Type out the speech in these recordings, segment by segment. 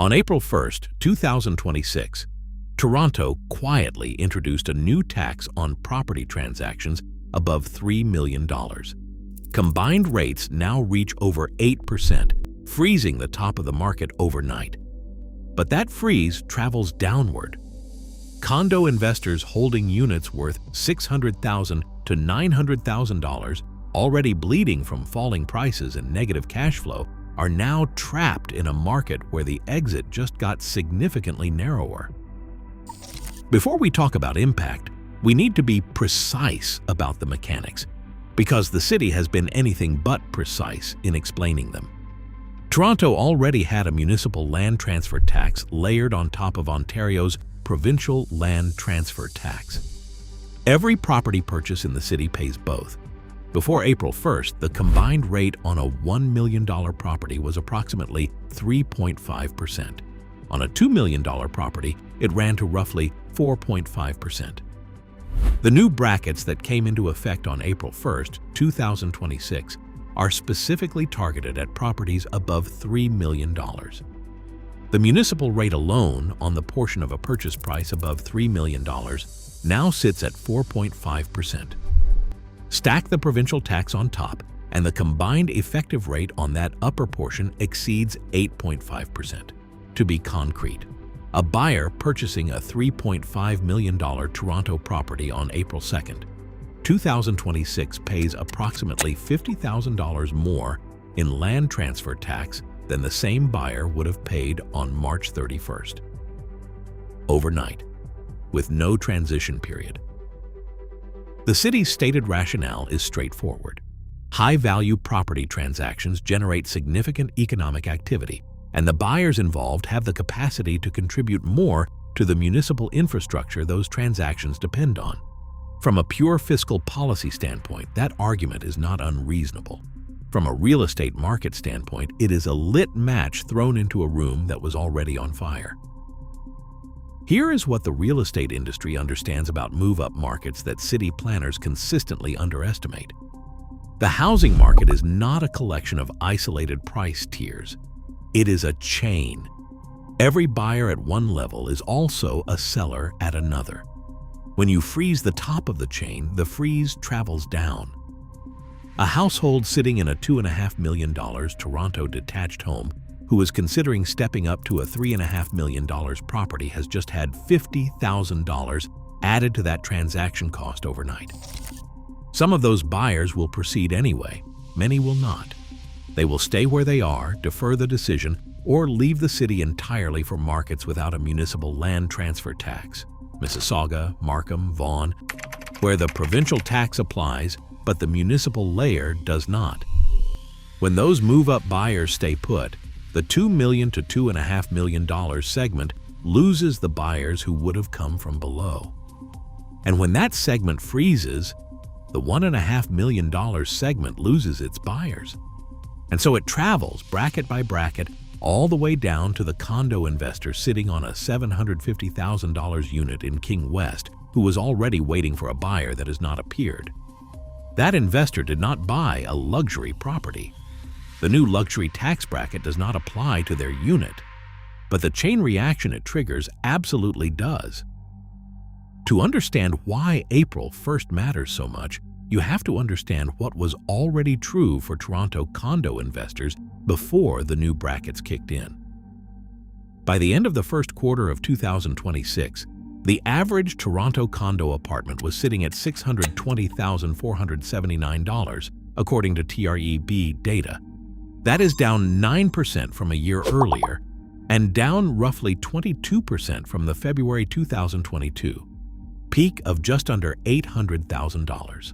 On April 1st, 2026, Toronto quietly introduced a new tax on property transactions above $3 million. Combined rates now reach over 8%, freezing the top of the market overnight. But that freeze travels downward. Condo investors holding units worth $600,000 to $900,000, already bleeding from falling prices and negative cash flow, are now trapped in a market where the exit just got significantly narrower. Before we talk about impact, we need to be precise about the mechanics, because the city has been anything but precise in explaining them. Toronto already had a municipal land transfer tax layered on top of Ontario's provincial land transfer tax. Every property purchase in the city pays both. Before April 1st, the combined rate on a $1 million property was approximately 3.5%. On a $2 million property, it ran to roughly 4.5%. The new brackets that came into effect on April 1st, 2026, are specifically targeted at properties above $3 million. The municipal rate alone on the portion of a purchase price above $3 million now sits at 4.5%. Stack the provincial tax on top, and the combined effective rate on that upper portion exceeds 8.5%. To be concrete, a buyer purchasing a $3.5 million Toronto property on April 2nd, 2026 pays approximately $50,000 more in land transfer tax than the same buyer would have paid on March 31st. Overnight, with no transition period. The city's stated rationale is straightforward. High-value property transactions generate significant economic activity, and the buyers involved have the capacity to contribute more to the municipal infrastructure those transactions depend on. From a pure fiscal policy standpoint, that argument is not unreasonable. From a real estate market standpoint, it is a lit match thrown into a room that was already on fire. Here is what the real estate industry understands about move-up markets that city planners consistently underestimate. The housing market is not a collection of isolated price tiers. It is a chain. Every buyer at one level is also a seller at another. When you freeze the top of the chain, the freeze travels down. A household sitting in a $2.5 million Toronto detached home who is considering stepping up to a $3.5 million property has just had $50,000 added to that transaction cost overnight. Some of those buyers will proceed anyway, many will not. They will stay where they are, defer the decision, or leave the city entirely for markets without a municipal land transfer tax. Mississauga, Markham, Vaughan, where the provincial tax applies, but the municipal layer does not. When those move-up buyers stay put, the $2 million to $2.5 million segment loses the buyers who would have come from below. And when that segment freezes, the $1.5 million segment loses its buyers. And so it travels bracket by bracket all the way down to the condo investor sitting on a $750,000 unit in King West who was already waiting for a buyer that has not appeared. That investor did not buy a luxury property. The new luxury tax bracket does not apply to their unit, but the chain reaction it triggers absolutely does. To understand why April 1st matters so much, you have to understand what was already true for Toronto condo investors before the new brackets kicked in. By the end of the first quarter of 2026, the average Toronto condo apartment was sitting at $620,479, according to TREB data. That is down 9% from a year earlier and down roughly 22% from the February 2022 peak of just under $800,000.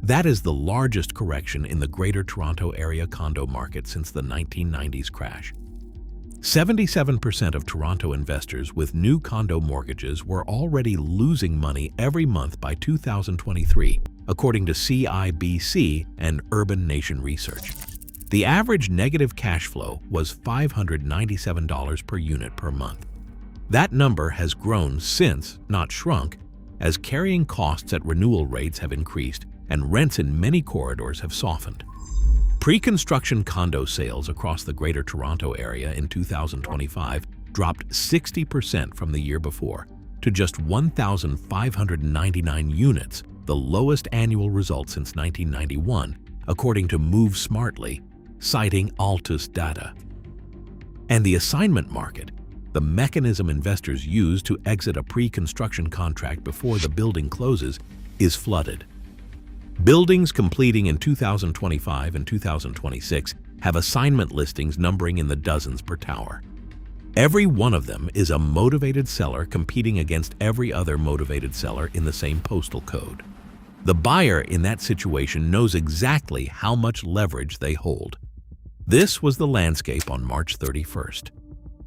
That is the largest correction in the Greater Toronto Area condo market since the 1990s crash. 77% of Toronto investors with new condo mortgages were already losing money every month by 2023, according to CIBC and Urban Nation Research. The average negative cash flow was $597 per unit per month. That number has grown since, not shrunk, as carrying costs at renewal rates have increased and rents in many corridors have softened. Pre-construction condo sales across the Greater Toronto Area in 2025 dropped 60% from the year before to just 1,599 units, the lowest annual result since 1991, according to Move Smartly, citing Altus data. And the assignment market, the mechanism investors use to exit a pre-construction contract before the building closes, is flooded. Buildings completing in 2025 and 2026 have assignment listings numbering in the dozens per tower. Every one of them is a motivated seller competing against every other motivated seller in the same postal code. The buyer in that situation knows exactly how much leverage they hold. This was the landscape on March 31st.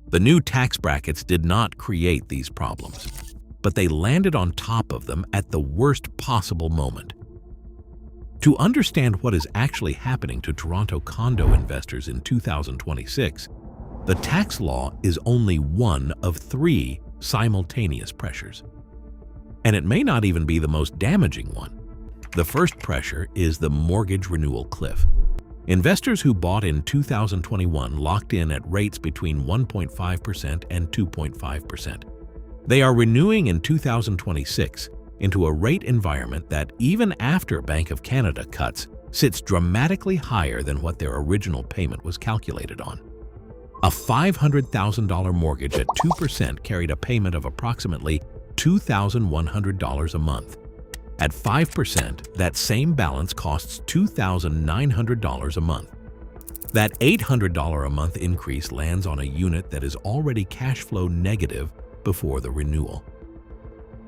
The new tax brackets did not create these problems, but they landed on top of them at the worst possible moment. To understand what is actually happening to Toronto condo investors in 2026, the tax law is only one of three simultaneous pressures. And it may not even be the most damaging one. The first pressure is the mortgage renewal cliff. Investors who bought in 2021 locked in at rates between 1.5% and 2.5%. They are renewing in 2026 into a rate environment that, even after Bank of Canada cuts, sits dramatically higher than what their original payment was calculated on. A $500,000 mortgage at 2% carried a payment of approximately $2,100 a month. At 5%, that same balance costs $2,900 a month. That $800 a month increase lands on a unit that is already cash flow negative before the renewal.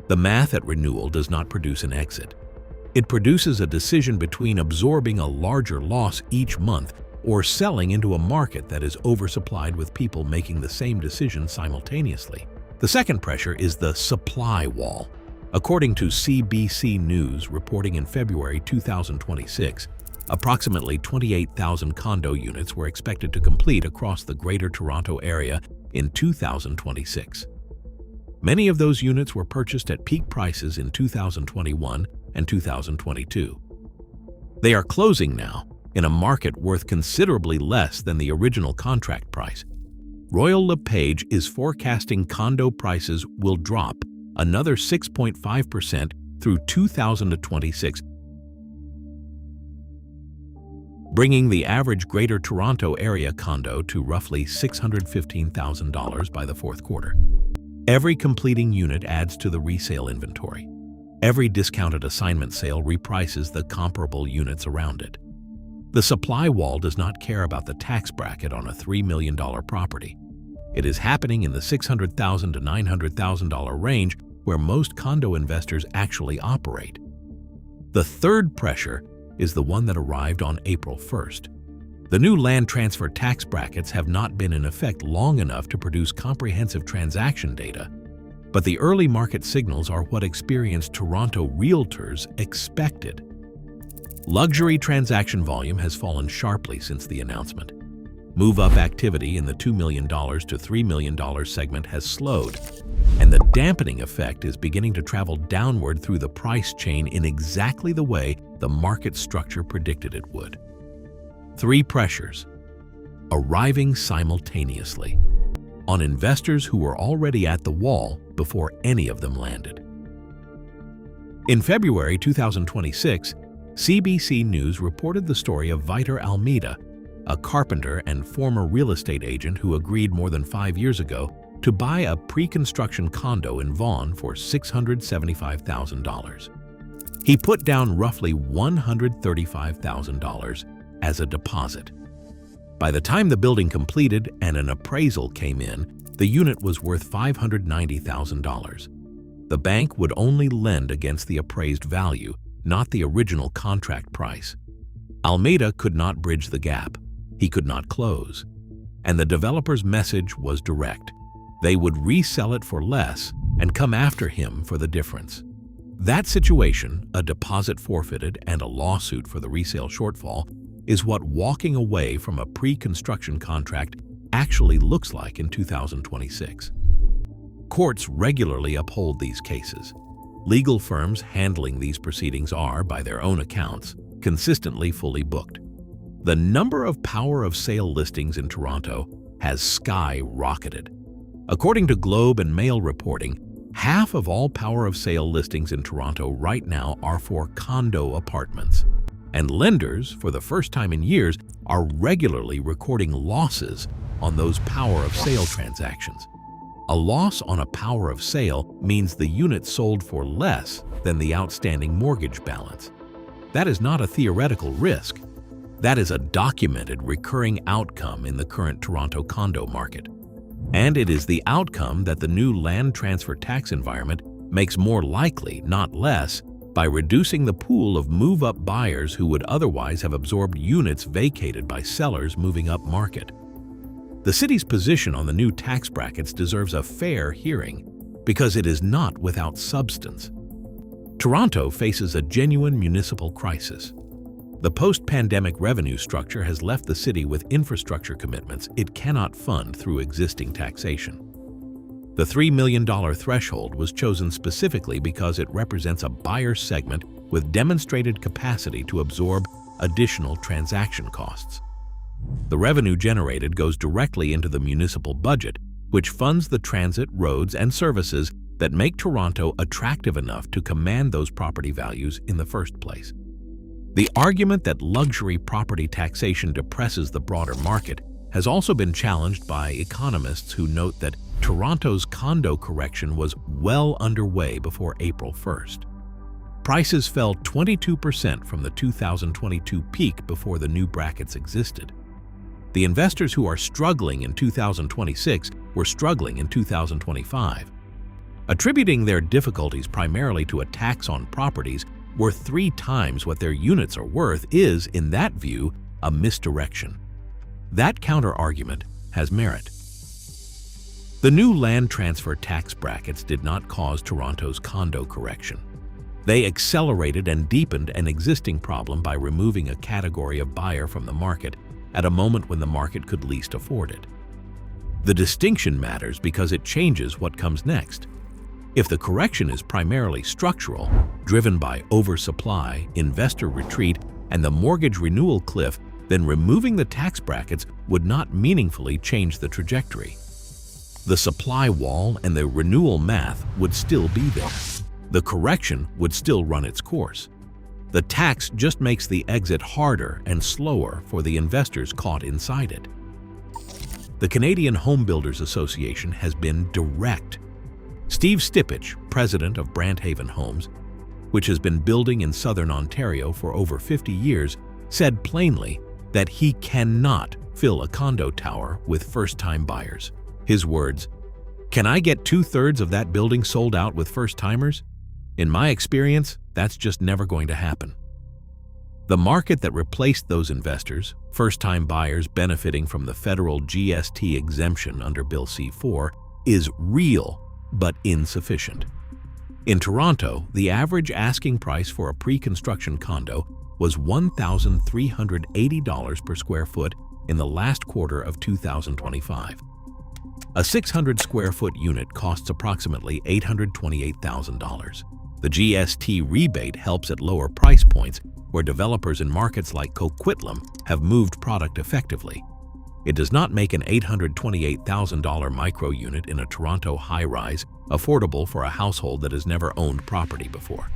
The math at renewal does not produce an exit. It produces a decision between absorbing a larger loss each month or selling into a market that is oversupplied with people making the same decision simultaneously. The second pressure is the supply wall. According to CBC News reporting in February 2026, approximately 28,000 condo units were expected to complete across the Greater Toronto Area in 2026. Many of those units were purchased at peak prices in 2021 and 2022. They are closing now in a market worth considerably less than the original contract price. Royal LePage is forecasting condo prices will drop another 6.5% through 2026, bringing the average Greater Toronto Area condo to roughly $615,000 by the fourth quarter. Every completing unit adds to the resale inventory. Every discounted assignment sale reprices the comparable units around it. The supply wall does not care about the tax bracket on a $3 million property. It is happening in the $600,000 to $900,000 range where most condo investors actually operate. The third pressure is the one that arrived on April 1st. The new land transfer tax brackets have not been in effect long enough to produce comprehensive transaction data, but the early market signals are what experienced Toronto realtors expected. Luxury transaction volume has fallen sharply since the announcement. Move-up activity in the $2 million to $3 million segment has slowed, and the dampening effect is beginning to travel downward through the price chain in exactly the way the market structure predicted it would. Three pressures, arriving simultaneously, on investors who were already at the wall before any of them landed. In February 2026, CBC News reported the story of Vitor Almeida, a carpenter and former real estate agent who agreed more than 5 years ago to buy a pre-construction condo in Vaughan for $675,000. He put down roughly $135,000 as a deposit. By the time the building completed and an appraisal came in, the unit was worth $590,000. The bank would only lend against the appraised value, not the original contract price. Almeida could not bridge the gap. He could not close. And the developer's message was direct. They would resell it for less and come after him for the difference. That situation, a deposit forfeited and a lawsuit for the resale shortfall, is what walking away from a pre-construction contract actually looks like in 2026. Courts regularly uphold these cases. Legal firms handling these proceedings are, by their own accounts, consistently fully booked. The number of power of sale listings in Toronto has skyrocketed. According to Globe and Mail reporting, half of all power of sale listings in Toronto right now are for condo apartments. And lenders, for the first time in years, are regularly recording losses on those power of sale transactions. A loss on a power of sale means the unit sold for less than the outstanding mortgage balance. That is not a theoretical risk. That is a documented recurring outcome in the current Toronto condo market. And it is the outcome that the new land transfer tax environment makes more likely, not less, by reducing the pool of move-up buyers who would otherwise have absorbed units vacated by sellers moving up market. The city's position on the new tax brackets deserves a fair hearing because it is not without substance. Toronto faces a genuine municipal crisis. The post-pandemic revenue structure has left the city with infrastructure commitments it cannot fund through existing taxation. The $3 million threshold was chosen specifically because it represents a buyer segment with demonstrated capacity to absorb additional transaction costs. The revenue generated goes directly into the municipal budget, which funds the transit, roads, and services that make Toronto attractive enough to command those property values in the first place. The argument that luxury property taxation depresses the broader market has also been challenged by economists who note that Toronto's condo correction was well underway before April 1st. Prices fell 22% from the 2022 peak before the new brackets existed. The investors who are struggling in 2026 were struggling in 2025. Attributing their difficulties primarily to a tax on properties worth 3 times what their units are worth is, in that view, a misdirection. That counter-argument has merit. The new land transfer tax brackets did not cause Toronto's condo correction. They accelerated and deepened an existing problem by removing a category of buyer from the market at a moment when the market could least afford it. The distinction matters because it changes what comes next. If the correction is primarily structural, driven by oversupply, investor retreat, and the mortgage renewal cliff, then removing the tax brackets would not meaningfully change the trajectory. The supply wall and the renewal math would still be there. The correction would still run its course. The tax just makes the exit harder and slower for the investors caught inside it. The Canadian Home Builders Association has been direct. Steve Stipich, president of Branthaven Homes, which has been building in southern Ontario for over 50 years, said plainly that he cannot fill a condo tower with first-time buyers. His words, "Can I get 2/3 of that building sold out with first-timers? In my experience, that's just never going to happen." The market that replaced those investors, first-time buyers benefiting from the federal GST exemption under Bill C-4, is real but insufficient. In Toronto, the average asking price for a pre-construction condo was $1,380 per square foot in the last quarter of 2025. A 600 square foot unit costs approximately $828,000. The GST rebate helps at lower price points where developers in markets like Coquitlam have moved product effectively. It does not make an $828,000 micro unit in a Toronto high-rise affordable for a household that has never owned property before.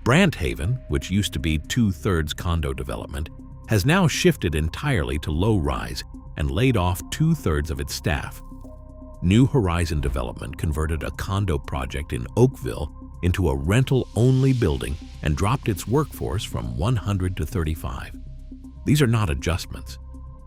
Branthaven, which used to be 2/3 condo development, has now shifted entirely to low-rise and laid off 2/3 of its staff. New Horizon Development converted a condo project in Oakville into a rental-only building and dropped its workforce from 100 to 35. These are not adjustments.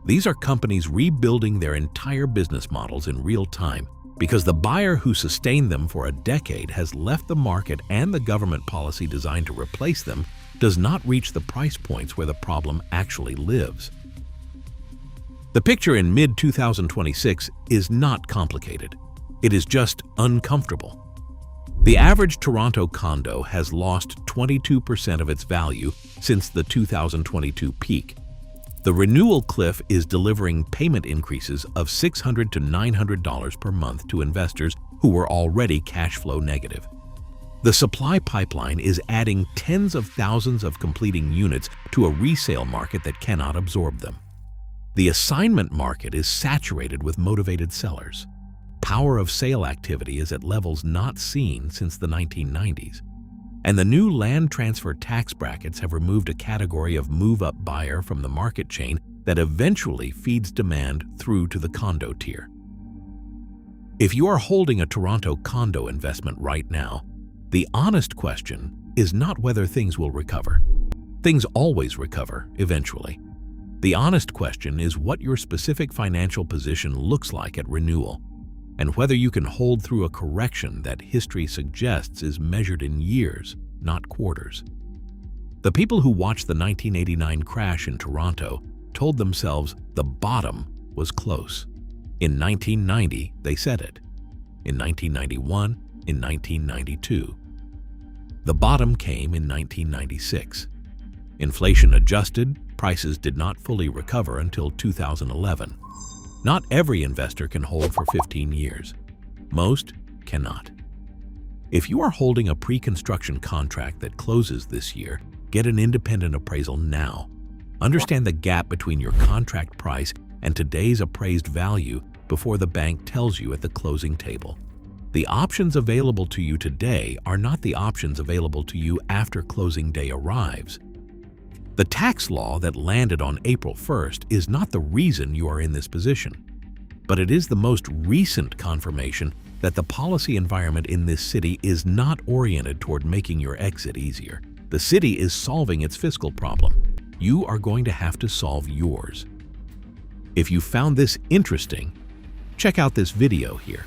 These are companies rebuilding their entire business models in real time because the buyer who sustained them for a decade has left the market, and the government policy designed to replace them does not reach the price points where the problem actually lives. The picture in mid-2026 is not complicated. It is just uncomfortable. The average Toronto condo has lost 22% of its value since the 2022 peak. The renewal cliff is delivering payment increases of $600 to $900 per month to investors who were already cash flow negative. The supply pipeline is adding tens of thousands of completing units to a resale market that cannot absorb them. The assignment market is saturated with motivated sellers. Power of sale activity is at levels not seen since the 1990s. And the new land transfer tax brackets have removed a category of move-up buyer from the market chain that eventually feeds demand through to the condo tier. If you are holding a Toronto condo investment right now, the honest question is not whether things will recover. Things always recover, eventually. The honest question is what your specific financial position looks like at renewal, and whether you can hold through a correction that history suggests is measured in years, not quarters. The people who watched the 1989 crash in Toronto told themselves the bottom was close. In 1990, they said it. In 1991, in 1992. The bottom came in 1996. Inflation adjusted, prices did not fully recover until 2011. Not every investor can hold for 15 years. Most cannot. If you are holding a pre-construction contract that closes this year, get an independent appraisal now. Understand the gap between your contract price and today's appraised value before the bank tells you at the closing table. The options available to you today are not the options available to you after closing day arrives. The tax law that landed on April 1st is not the reason you are in this position, but it is the most recent confirmation that the policy environment in this city is not oriented toward making your exit easier. The city is solving its fiscal problem. You are going to have to solve yours. If you found this interesting, check out this video here.